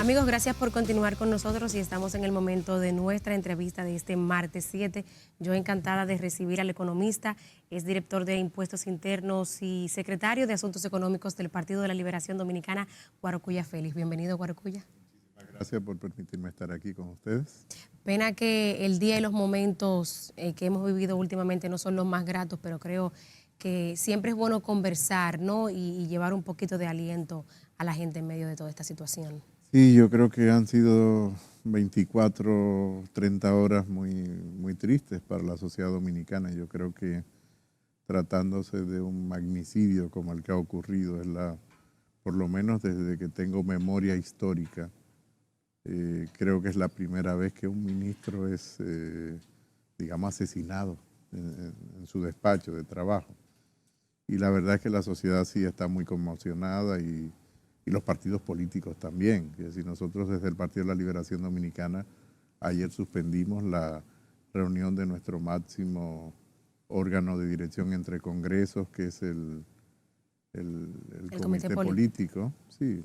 Amigos, gracias por continuar con nosotros y estamos en el momento de nuestra entrevista de este martes 7. Yo encantada de recibir al economista, es director de Impuestos Internos y secretario de Asuntos Económicos del Partido de la Liberación Dominicana, Guarocuya Félix. Bienvenido, Guarocuya. Gracias por permitirme estar aquí con ustedes. Pena que el día y los momentos que hemos vivido últimamente no son los más gratos, pero creo que siempre es bueno conversar, ¿no? Y llevar un poquito de aliento a la gente en medio de toda esta situación. Sí, yo creo que han sido 24, 30 horas muy tristes para la sociedad dominicana. Yo creo que tratándose de un magnicidio como el que ha ocurrido, por lo menos desde que tengo memoria histórica, creo que es la primera vez que un ministro es, digamos, asesinado en su despacho de trabajo. Y la verdad es que la sociedad sí está muy conmocionada y los partidos políticos también. Es decir, nosotros desde el Partido de la Liberación Dominicana ayer suspendimos la reunión de nuestro máximo órgano de dirección entre congresos, que es el comité político. Sí,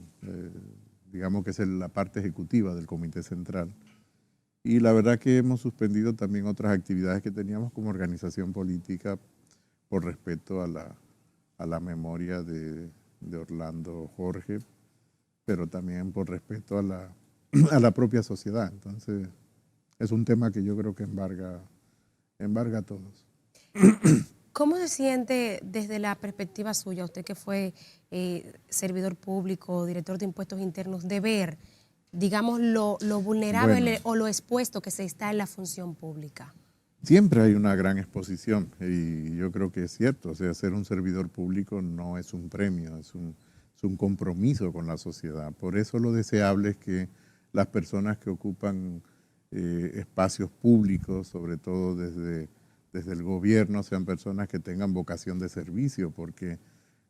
digamos que es la parte ejecutiva del comité central. Y la verdad que hemos suspendido también otras actividades que teníamos como organización política por respeto a la memoria de Orlando Jorge, pero también por respeto a la propia sociedad. Entonces, es un tema que yo creo que embarga a todos. ¿Cómo se siente desde la perspectiva suya, usted que fue servidor público, director de impuestos internos, de ver, digamos, lo vulnerable o lo expuesto que se está en la función pública? Siempre hay una gran exposición y yo creo que es cierto, o sea, ser un servidor público no es un premio, es un compromiso con la sociedad. Por eso lo deseable es que las personas que ocupan espacios públicos, sobre todo desde el gobierno, sean personas que tengan vocación de servicio, porque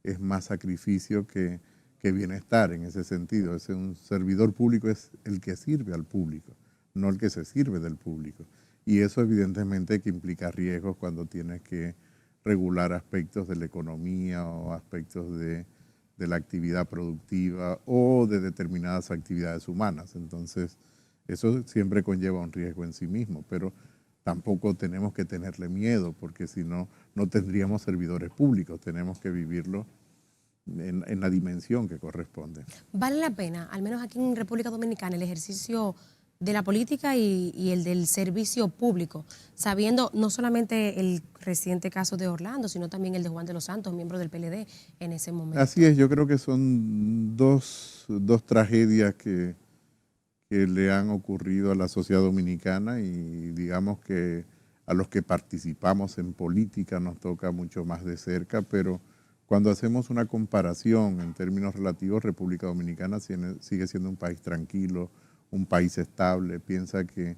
es más sacrificio que bienestar en ese sentido. Un servidor público es el que sirve al público, no el que se sirve del público. Y eso evidentemente que implica riesgos cuando tienes que regular aspectos de la economía o aspectos de la actividad productiva o de determinadas actividades humanas. Entonces, eso siempre conlleva un riesgo en sí mismo, pero tampoco tenemos que tenerle miedo, porque si no, no tendríamos servidores públicos, tenemos que vivirlo en la dimensión que corresponde. ¿Vale la pena, al menos aquí en República Dominicana, el ejercicio de la política y el del servicio público, sabiendo no solamente el reciente caso de Orlando, sino también el de Juan de los Santos, miembro del PLD en ese momento? Así es, yo creo que son dos tragedias que le han ocurrido a la sociedad dominicana y digamos que a los que participamos en política nos toca mucho más de cerca, pero cuando hacemos una comparación en términos relativos, República Dominicana sigue siendo un país tranquilo, un país estable. Piensa que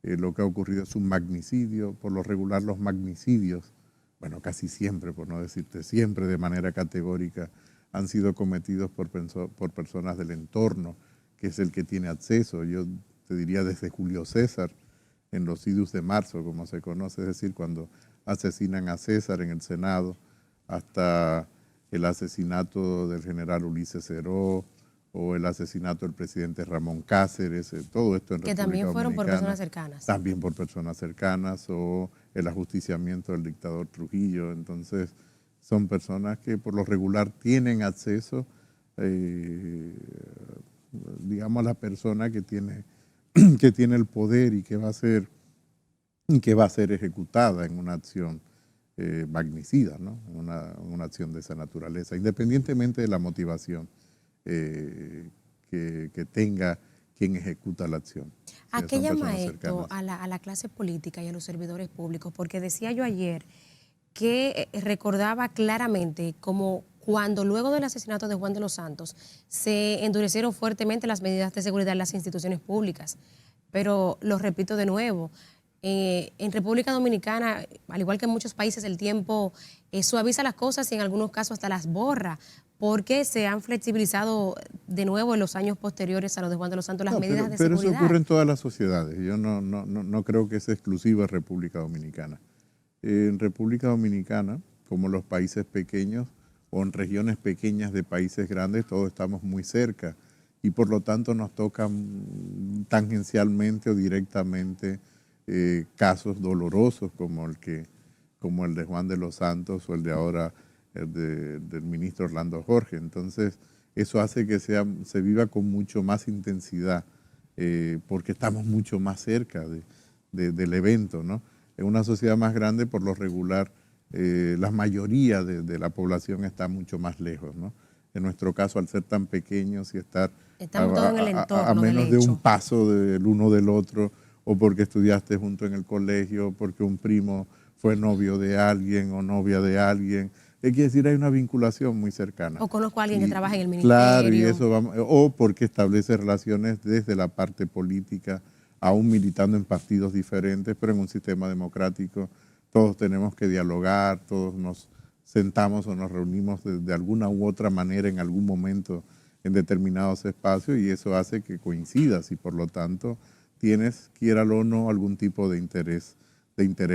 lo que ha ocurrido es un magnicidio. Por lo regular los magnicidios, bueno, casi siempre, por no decirte siempre de manera categórica, han sido cometidos por personas del entorno, que es el que tiene acceso. Yo te diría desde Julio César, en los idus de marzo, como se conoce, es decir, cuando asesinan a César en el Senado, hasta el asesinato del general Ulises Seró, o el asesinato del presidente Ramón Cáceres, todo esto en República Dominicana. Que también fueron por personas cercanas. También por personas cercanas, o el ajusticiamiento del dictador Trujillo. Entonces, son personas que por lo regular tienen acceso, digamos, a la persona que tiene el poder y que va a ser ejecutada en una acción magnicida, ¿no? Una acción de esa naturaleza, independientemente de la motivación que tenga quien ejecuta la acción. ¿A qué llama esto a la clase política y a los servidores públicos? Porque decía yo ayer que recordaba claramente como cuando luego del asesinato de Juan de los Santos se endurecieron fuertemente las medidas de seguridad en las instituciones públicas. Pero lo repito de nuevo, en República Dominicana, al igual que en muchos países, el tiempo suaviza las cosas y en algunos casos hasta las borra, porque se han flexibilizado de nuevo en los años posteriores a los de Juan de los Santos las medidas de seguridad. Pero eso ocurre en todas las sociedades. Yo no creo que sea exclusivo de República Dominicana. En República Dominicana, como los países pequeños o en regiones pequeñas de países grandes, todos estamos muy cerca y por lo tanto nos tocan tangencialmente o directamente casos dolorosos como el de Juan de los Santos o el de ahora del ministro Orlando Jorge. Entonces, eso hace que se viva con mucho más intensidad porque estamos mucho más cerca del evento, ¿no? En una sociedad más grande, por lo regular, la mayoría de la población está mucho más lejos, ¿no? En nuestro caso, al ser tan pequeños y estar a menos de un paso del uno del otro, o porque estudiaste junto en el colegio, porque un primo fue novio de alguien o novia de alguien. Quiere decir, hay una vinculación muy cercana. O conozco a alguien que trabaja en el ministerio. Claro, y eso o porque establece relaciones desde la parte política, aún militando en partidos diferentes, pero en un sistema democrático todos tenemos que dialogar, todos nos sentamos o nos reunimos de alguna u otra manera en algún momento en determinados espacios y eso hace que coincidas y por lo tanto tienes, quiéralo o no, algún tipo de interés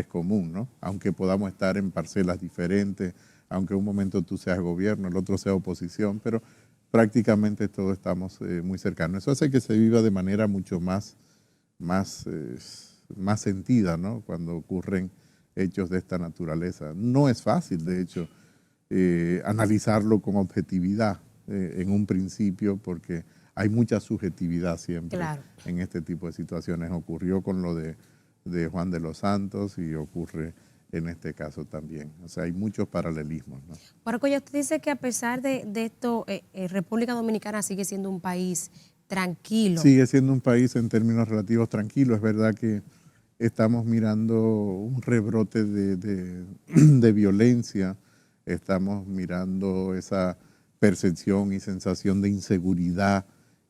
común, ¿no? Aunque podamos estar en parcelas diferentes, aunque un momento tú seas gobierno, el otro sea oposición, pero prácticamente todos estamos muy cercanos. Eso hace que se viva de manera mucho más sentida, ¿no? Cuando ocurren hechos de esta naturaleza. No es fácil, de hecho, analizarlo con objetividad en un principio porque hay mucha subjetividad siempre en este tipo de situaciones. Ocurrió con lo de Juan de los Santos y ocurre en este caso también. O sea, hay muchos paralelismos, ¿no? Paracoya, usted dice que a pesar de esto, República Dominicana sigue siendo un país tranquilo. Sigue siendo un país en términos relativos tranquilo. Es verdad que estamos mirando un rebrote de violencia, estamos mirando esa percepción y sensación de inseguridad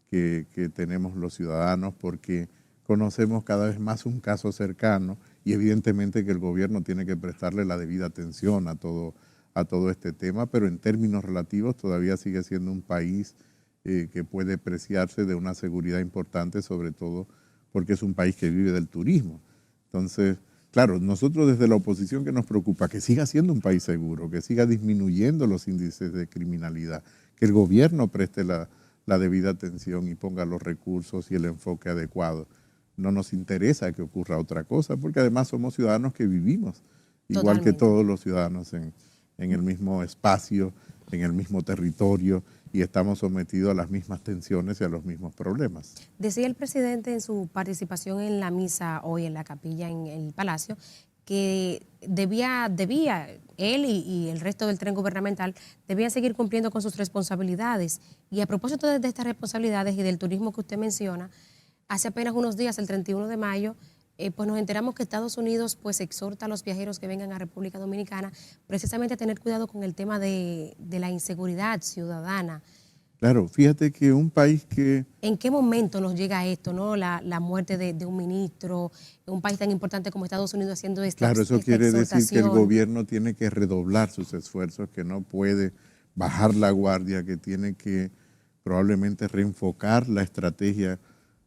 que tenemos los ciudadanos porque conocemos cada vez más un caso cercano y evidentemente que el gobierno tiene que prestarle la debida atención a todo este tema, pero en términos relativos todavía sigue siendo un país que puede preciarse de una seguridad importante, sobre todo porque es un país que vive del turismo. Entonces, claro, nosotros desde la oposición que nos preocupa que siga siendo un país seguro, que siga disminuyendo los índices de criminalidad, que el gobierno preste la debida atención y ponga los recursos y el enfoque adecuado. No nos interesa que ocurra otra cosa, porque además somos ciudadanos que vivimos, igual que todos los ciudadanos en el mismo espacio, en el mismo territorio, y estamos sometidos a las mismas tensiones y a los mismos problemas. Decía el presidente en su participación en la misa hoy en la capilla en el Palacio que debía él y el resto del tren gubernamental debían seguir cumpliendo con sus responsabilidades. Y a propósito de estas responsabilidades y del turismo que usted menciona, hace apenas unos días, el 31 de mayo, pues nos enteramos que Estados Unidos pues exhorta a los viajeros que vengan a República Dominicana precisamente a tener cuidado con el tema de la inseguridad ciudadana. Claro, fíjate que un país que... ¿En qué momento nos llega esto, no? La muerte de un ministro, un país tan importante como Estados Unidos haciendo esta Claro, eso quiere decir que el gobierno tiene que redoblar sus esfuerzos, que no puede bajar la guardia, que tiene que probablemente reenfocar la estrategia,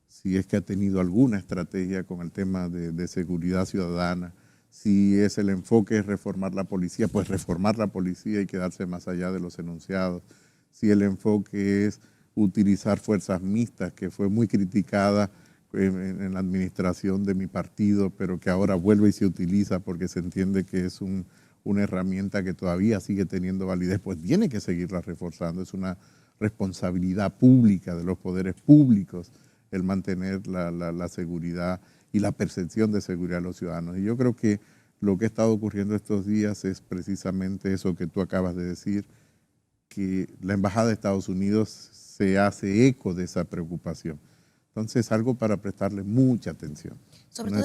si es que ha tenido alguna estrategia con el tema de seguridad ciudadana. Si es el enfoque es reformar la policía, pues reformar la policía y quedarse más allá de los enunciados. Si el enfoque es utilizar fuerzas mixtas, que fue muy criticada en la administración de mi partido, pero que ahora vuelve y se utiliza porque se entiende que es una herramienta que todavía sigue teniendo validez, pues tiene que seguirla reforzando. Es una responsabilidad pública de los poderes públicos el mantener la seguridad y la percepción de seguridad de los ciudadanos. Y yo creo que lo que ha estado ocurriendo estos días es precisamente eso que tú acabas de decir, que la Embajada de Estados Unidos se hace eco de esa preocupación. Entonces es algo para prestarle mucha atención. No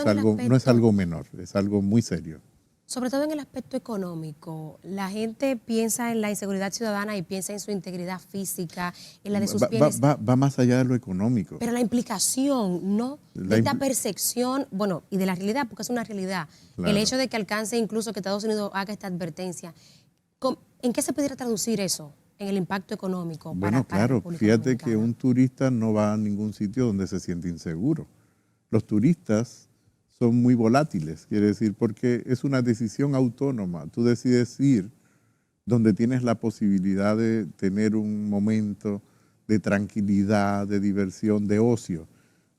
es algo menor, es algo muy serio. Sobre todo en el aspecto económico, la gente piensa en la inseguridad ciudadana y piensa en su integridad física, en la de sus bienes. Va más allá de lo económico. Pero la implicación, ¿no? De esta percepción, bueno, y de la realidad, porque es una realidad. Claro. El hecho de que alcance incluso que Estados Unidos haga esta advertencia. ¿En qué se pudiera traducir eso? En el impacto económico. Bueno, claro, fíjate que un turista no va a ningún sitio donde se siente inseguro. Los turistas son muy volátiles, quiere decir, porque es una decisión autónoma. Tú decides ir donde tienes la posibilidad de tener un momento de tranquilidad, de diversión, de ocio.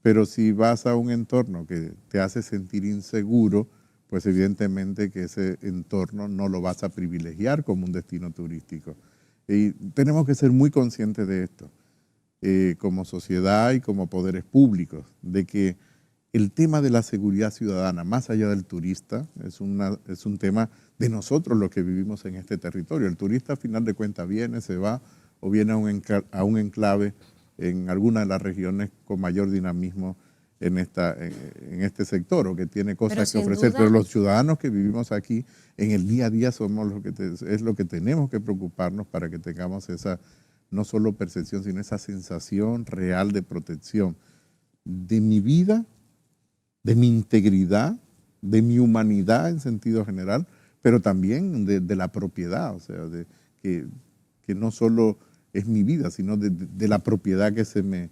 Pero si vas a un entorno que te hace sentir inseguro, pues evidentemente que ese entorno no lo vas a privilegiar como un destino turístico. Y tenemos que ser muy conscientes de esto, como sociedad y como poderes públicos, de que el tema de la seguridad ciudadana, más allá del turista, es un tema de nosotros los que vivimos en este territorio. El turista, a final de cuentas, viene, se va o viene a un enclave en alguna de las regiones con mayor dinamismo en este sector o que tiene cosas que ofrecer. Pero los ciudadanos que vivimos aquí en el día a día somos es lo que tenemos que preocuparnos para que tengamos esa no solo percepción, sino esa sensación real de protección de mi vida, de mi integridad, de mi humanidad en sentido general, pero también de la propiedad, o sea, que no solo es mi vida, sino de la propiedad que se me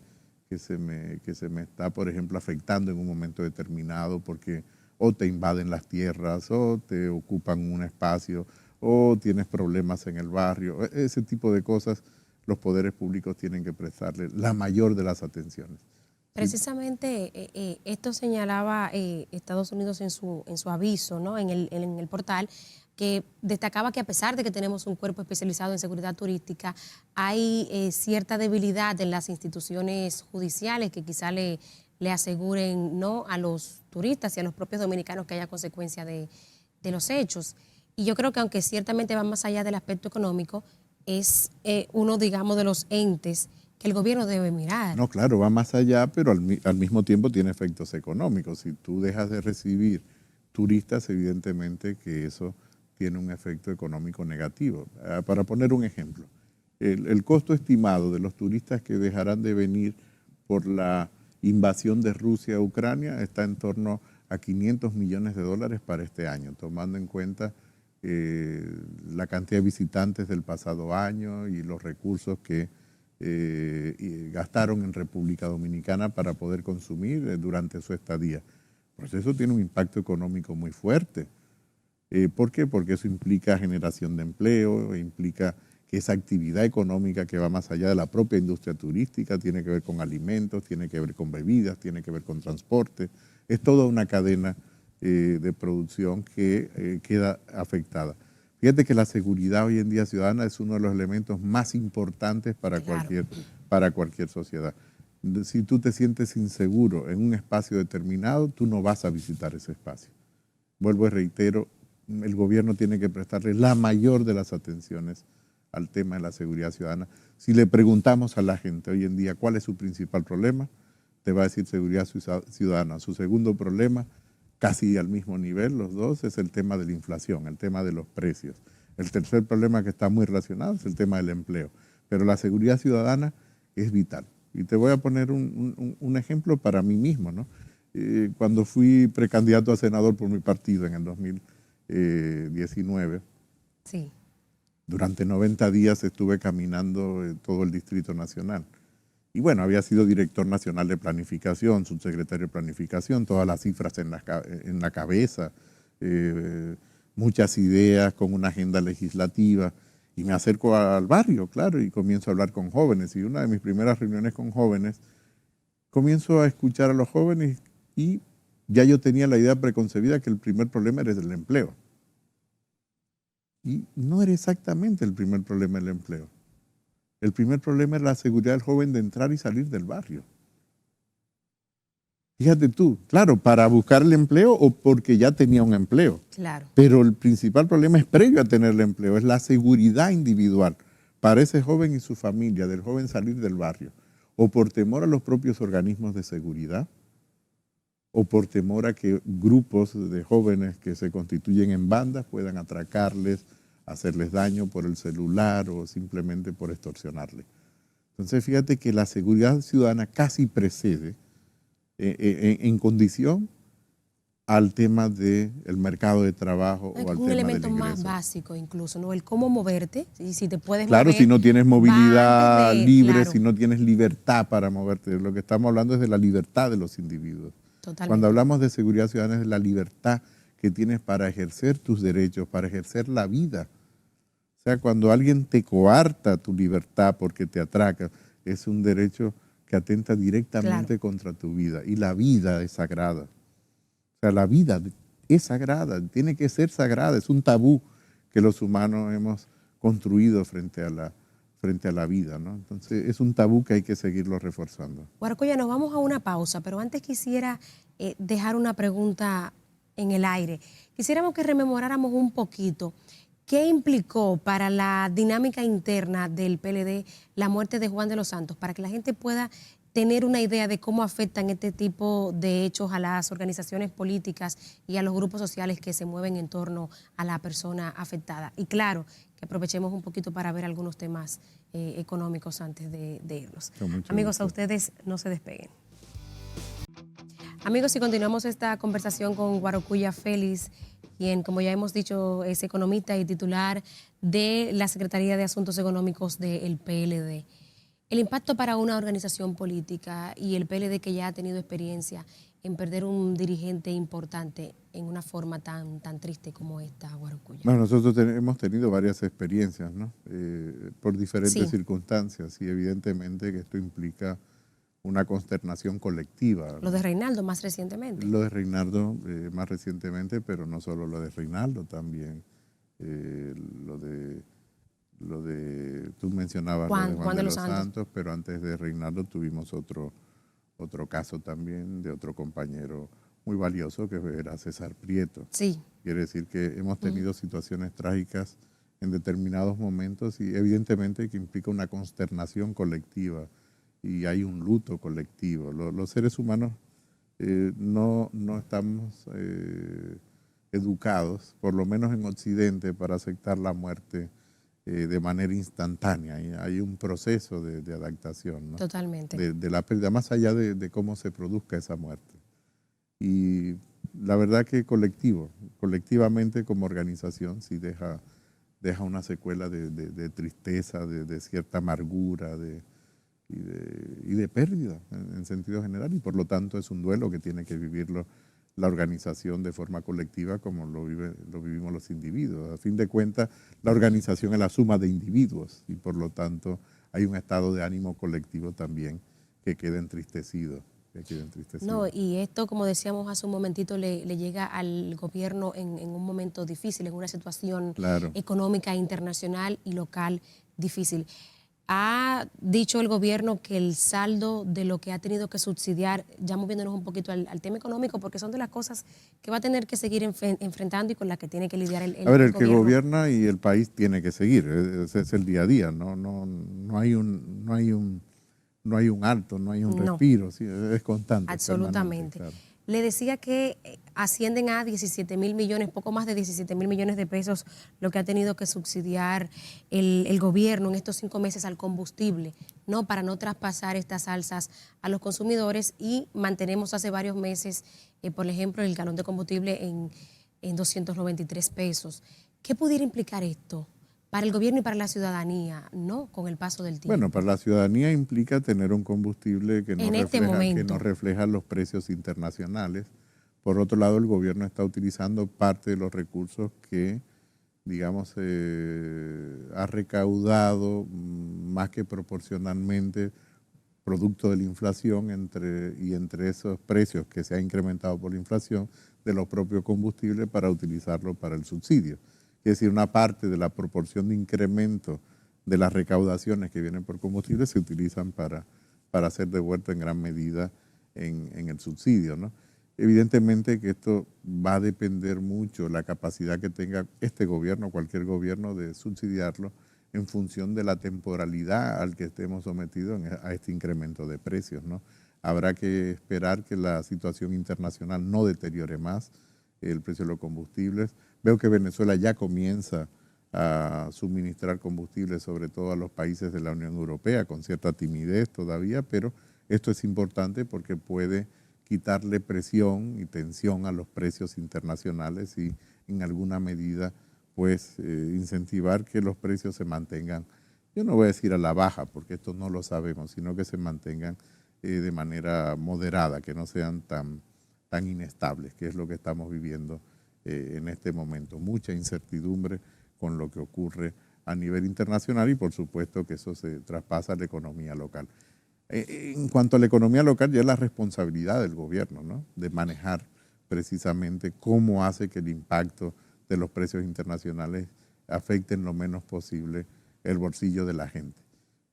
está, por ejemplo, afectando en un momento determinado, porque o te invaden las tierras, o te ocupan un espacio, o tienes problemas en el barrio. Ese tipo de cosas los poderes públicos tienen que prestarle la mayor de las atenciones. Precisamente esto señalaba Estados Unidos en su aviso, ¿no? en el portal, que destacaba que a pesar de que tenemos un cuerpo especializado en seguridad turística, hay cierta debilidad en las instituciones judiciales que quizá le aseguren no a los turistas y a los propios dominicanos que haya consecuencia de los hechos. Y yo creo que aunque ciertamente va más allá del aspecto económico, es uno, digamos, de los entes que el gobierno debe mirar. No, claro, va más allá, pero al mismo tiempo tiene efectos económicos. Si tú dejas de recibir turistas, evidentemente que eso tiene un efecto económico negativo. Para poner un ejemplo, el costo estimado de los turistas que dejarán de venir por la invasión de Rusia a Ucrania está en torno a $500 millones para este año, tomando en cuenta la cantidad de visitantes del pasado año y los recursos que gastaron en República Dominicana para poder consumir durante su estadía. Pues eso tiene un impacto económico muy fuerte. ¿Por qué? Porque eso implica generación de empleo, implica que esa actividad económica que va más allá de la propia industria turística, tiene que ver con alimentos, tiene que ver con bebidas, tiene que ver con transporte. Es toda una cadena de producción que queda afectada. Fíjate que la seguridad hoy en día ciudadana es uno de los elementos más importantes para, claro, cualquier sociedad. Si tú te sientes inseguro en un espacio determinado, tú no vas a visitar ese espacio. Vuelvo y reitero, el gobierno tiene que prestarle la mayor de las atenciones al tema de la seguridad ciudadana. Si le preguntamos a la gente hoy en día cuál es su principal problema, te va a decir seguridad ciudadana. Su segundo problema, casi al mismo nivel, los dos, es el tema de la inflación, el tema de los precios. El tercer problema que está muy relacionado es el tema del empleo. Pero la seguridad ciudadana es vital. Y te voy a poner un ejemplo para mí mismo, ¿no? Cuando fui precandidato a senador por mi partido en el 2019, sí, durante 90 días estuve caminando todo el Distrito Nacional. Y bueno, había sido director nacional de planificación, subsecretario de planificación, todas las cifras en la cabeza, muchas ideas con una agenda legislativa. Y me acerco al barrio, claro, y comienzo a hablar con jóvenes. Y una de mis primeras reuniones con jóvenes, comienzo a escuchar a los jóvenes y ya yo tenía la idea preconcebida que el primer problema era el empleo. Y no era exactamente el primer problema el empleo. El primer problema es la seguridad del joven de entrar y salir del barrio. Fíjate tú, claro, para buscar el empleo o porque ya tenía un empleo. Claro. Pero el principal problema es previo a tener el empleo, es la seguridad individual para ese joven y su familia, del joven salir del barrio, o por temor a los propios organismos de seguridad, o por temor a que grupos de jóvenes que se constituyen en bandas puedan atracarles, hacerles daño por el celular o simplemente por extorsionarles. Entonces fíjate que la seguridad ciudadana casi precede en condición al tema del mercado de trabajo o al tema del ingreso. Un elemento más básico incluso, ¿no? El cómo moverte, si te puedes mover. Claro, si no tienes movilidad libre, claro, si no tienes libertad para moverte. Lo que estamos hablando es de la libertad de los individuos. Totalmente. Cuando hablamos de seguridad ciudadana es de la libertad que tienes para ejercer tus derechos, para ejercer la vida. O sea, cuando alguien te coarta tu libertad porque te atraca, es un derecho que atenta directamente Claro. contra tu vida. Y la vida es sagrada. O sea, la vida es sagrada, tiene que ser sagrada. Es un tabú que los humanos hemos construido frente a la vida, ¿no? Entonces, es un tabú que hay que seguirlo reforzando. Guaracuya, nos vamos a una pausa, pero antes quisiera dejar una pregunta en el aire. Quisiéramos que rememoráramos un poquito qué implicó para la dinámica interna del PLD la muerte de Juan de los Santos, para que la gente pueda tener una idea de cómo afectan este tipo de hechos a las organizaciones políticas y a los grupos sociales que se mueven en torno a la persona afectada. Y claro, que aprovechemos un poquito para ver algunos temas económicos antes de irnos. Amigos, Gusto. a ustedes no se despeguen. Amigos, y continuamos esta conversación con Guaracuya Félix, quien, como ya hemos dicho, es economista y titular de la Secretaría de Asuntos Económicos del PLD. El impacto para una organización política y el PLD, que ya ha tenido experiencia en perder un dirigente importante en una forma tan triste como esta, Guaracuya. Bueno, nosotros hemos tenido varias experiencias, ¿no? Por diferentes circunstancias, y evidentemente que esto implica una consternación colectiva, ¿no? Lo de Reinaldo más recientemente. Lo de Reinaldo más recientemente, pero no solo lo de Reinaldo, también lo de tú mencionabas lo de Juan de los Santos, pero antes de Reinaldo tuvimos otro caso también de otro compañero muy valioso que era César Prieto. Sí. Quiere decir que hemos tenido situaciones trágicas en determinados momentos y evidentemente que implica una consternación colectiva y hay un luto colectivo. Los seres humanos no estamos educados, por lo menos en Occidente, para aceptar la muerte de manera instantánea. Y hay un proceso de adaptación, ¿no? Totalmente. De la pérdida, más allá de cómo se produzca esa muerte. Y la verdad que colectivamente como organización sí deja una secuela de tristeza, de cierta amargura, y de pérdida en sentido general, y por lo tanto es un duelo que tiene que vivirlo la organización de forma colectiva como lo vivimos los individuos. A fin de cuentas, la organización es la suma de individuos y por lo tanto hay un estado de ánimo colectivo también que queda entristecido. No, y esto, como decíamos hace un momentito, le llega al gobierno en un momento difícil, en una situación económica internacional y local difícil. Ha dicho el gobierno que el saldo de lo que ha tenido que subsidiar, ya moviéndonos un poquito al tema económico, porque son de las cosas que va a tener que seguir enfrentando y con las que tiene que lidiar el gobierno. A ver, el gobierno. Que gobierna y el país tiene que seguir, ese es el día a día, no hay un alto, no hay un respiro, sí, es constante. Absolutamente. Claro. Le decía que ascienden a 17.000 millones, poco más de 17.000 millones de pesos lo que ha tenido que subsidiar el gobierno en estos 5 meses al combustible, ¿no? Para no traspasar estas alzas a los consumidores, y mantenemos hace varios meses, por ejemplo, el galón de combustible en 293 pesos. ¿Qué pudiera implicar esto para el gobierno y para la ciudadanía, no, con el paso del tiempo? Bueno, para la ciudadanía implica tener un combustible que no refleja los precios internacionales. Por otro lado, el gobierno está utilizando parte de los recursos que, digamos, ha recaudado más que proporcionalmente producto de la inflación entre esos precios que se han incrementado por la inflación de los propios combustibles para utilizarlo para el subsidio. Es decir, una parte de la proporción de incremento de las recaudaciones que vienen por combustible se utilizan para ser devuelto en gran medida en el subsidio, ¿no? Evidentemente que esto va a depender mucho de la capacidad que tenga este gobierno, cualquier gobierno, de subsidiarlo en función de la temporalidad al que estemos sometidos a este incremento de precios, ¿no? Habrá que esperar que la situación internacional no deteriore más el precio de los combustibles. Veo que Venezuela ya comienza a suministrar combustible, sobre todo a los países de la Unión Europea, con cierta timidez todavía, pero esto es importante porque puede quitarle presión y tensión a los precios internacionales y en alguna medida pues incentivar que los precios se mantengan, yo no voy a decir a la baja porque esto no lo sabemos, sino que se mantengan de manera moderada, que no sean tan inestables, que es lo que estamos viviendo en este momento. Mucha incertidumbre con lo que ocurre a nivel internacional y por supuesto que eso se traspasa a la economía local. En cuanto a la economía local, ya es la responsabilidad del gobierno, ¿no? De manejar precisamente cómo hace que el impacto de los precios internacionales afecten lo menos posible el bolsillo de la gente.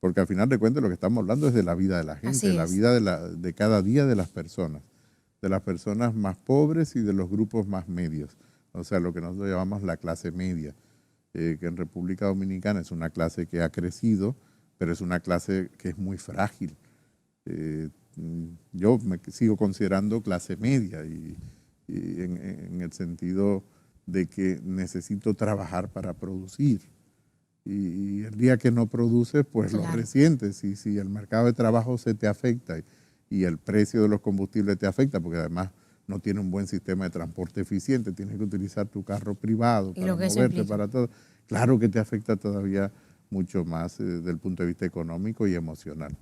Porque al final de cuentas lo que estamos hablando es de la vida de la gente, de la vida de cada día de las personas más pobres y de los grupos más medios. O sea, lo que nosotros llamamos la clase media, que en República Dominicana es una clase que ha crecido, pero es una clase que es muy frágil. Yo me sigo considerando clase media y en el sentido de que necesito trabajar para producir. Y el día que no produces, pues lo resientes. Y si el mercado de trabajo se te afecta y el precio de los combustibles te afecta, porque además no tiene un buen sistema de transporte eficiente, tienes que utilizar tu carro privado para moverte, para todo. Claro que te afecta todavía mucho más desde el punto de vista económico y emocional.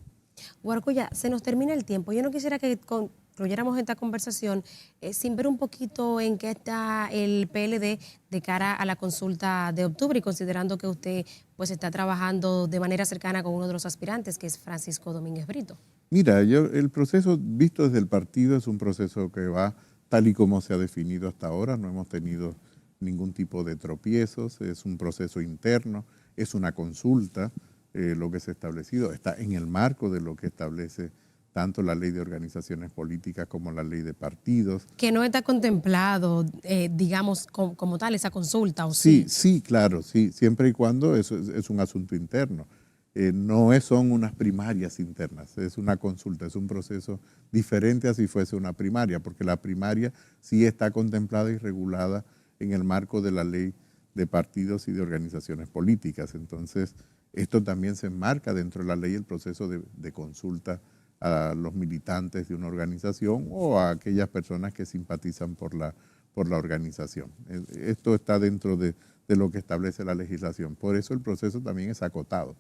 Guarcoya, se nos termina el tiempo. Yo no quisiera que concluyéramos esta conversación sin ver un poquito en qué está el PLD de cara a la consulta de octubre y considerando que usted pues está trabajando de manera cercana con uno de los aspirantes, que es Francisco Domínguez Brito. Mira, el proceso visto desde el partido es un proceso que va tal y como se ha definido hasta ahora. No hemos tenido ningún tipo de tropiezos, es un proceso interno, es una consulta. Lo que se ha establecido está en el marco de lo que establece tanto la ley de organizaciones políticas como la ley de partidos. Que no está contemplado, digamos, como tal, esa consulta, ¿o sí? Sí, sí, claro, sí, siempre y cuando eso es un asunto interno. No son unas primarias internas, es una consulta, es un proceso diferente a si fuese una primaria, porque la primaria sí está contemplada y regulada en el marco de la ley de partidos y de organizaciones políticas. Entonces, esto también se enmarca dentro de la ley el proceso de consulta a los militantes de una organización o a aquellas personas que simpatizan por la organización. Esto está dentro de lo que establece la legislación. Por eso el proceso también es acotado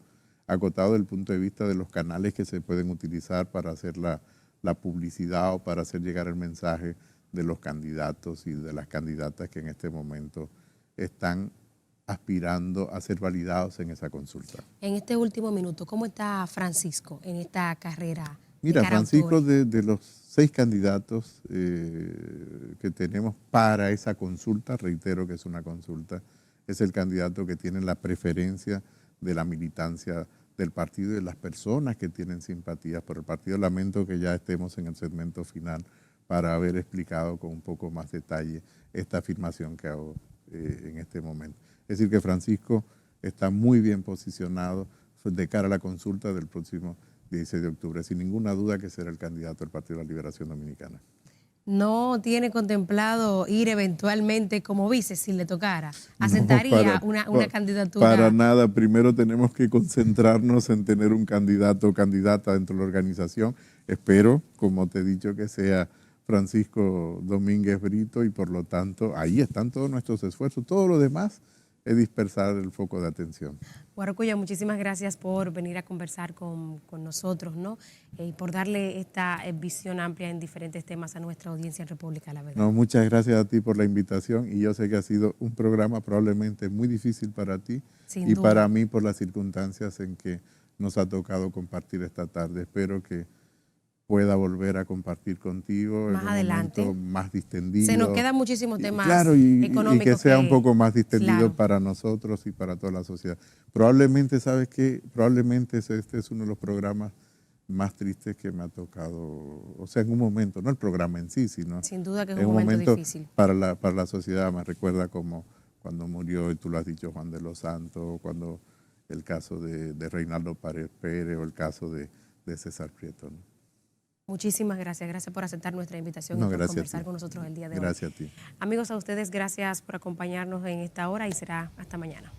desde el punto de vista de los canales que se pueden utilizar para hacer la publicidad o para hacer llegar el mensaje de los candidatos y de las candidatas que en este momento están aspirando a ser validados en esa consulta. En este último minuto, ¿cómo está Francisco en esta carrera? Mira, Francisco, de los 6 candidatos que tenemos para esa consulta, reitero que es una consulta, es el candidato que tiene la preferencia de la militancia del partido y de las personas que tienen simpatías por el partido. Lamento que ya estemos en el segmento final para haber explicado con un poco más detalle esta afirmación que hago en este momento. Es decir, que Francisco está muy bien posicionado de cara a la consulta del próximo 16 de octubre, sin ninguna duda que será el candidato del Partido de la Liberación Dominicana. ¿No tiene contemplado ir eventualmente como vice si le tocara? ¿Aceptaría una candidatura? Para nada. Primero tenemos que concentrarnos en tener un candidato o candidata dentro de la organización. Espero, como te he dicho, que sea Francisco Domínguez Brito y por lo tanto ahí están todos nuestros esfuerzos. Todo lo demás es dispersar el foco de atención. Guarcoya, muchísimas gracias por venir a conversar con nosotros, ¿no? Y por darle esta visión amplia en diferentes temas a nuestra audiencia en República La Vega. No, muchas gracias a ti por la invitación y yo sé que ha sido un programa probablemente muy difícil para ti y para mí por las circunstancias en que nos ha tocado compartir esta tarde. Espero que pueda volver a compartir contigo más adelante, un momento más distendido. Se nos quedan muchísimos temas económicos. Y que sea un poco más distendido para nosotros y para toda la sociedad. Probablemente, ¿sabes qué? Probablemente este es uno de los programas más tristes que me ha tocado, o sea, en un momento, no el programa en sí, sino sin duda que es un momento difícil. Para la sociedad. Me recuerda como cuando murió, y tú lo has dicho, Juan de los Santos, cuando el caso de Reinaldo Párez Pérez o el caso de César Prieto, ¿no? Muchísimas gracias. Gracias por aceptar nuestra invitación y por conversar con nosotros el día de hoy. Gracias a ti. Amigos, a ustedes, gracias por acompañarnos en esta hora y será hasta mañana.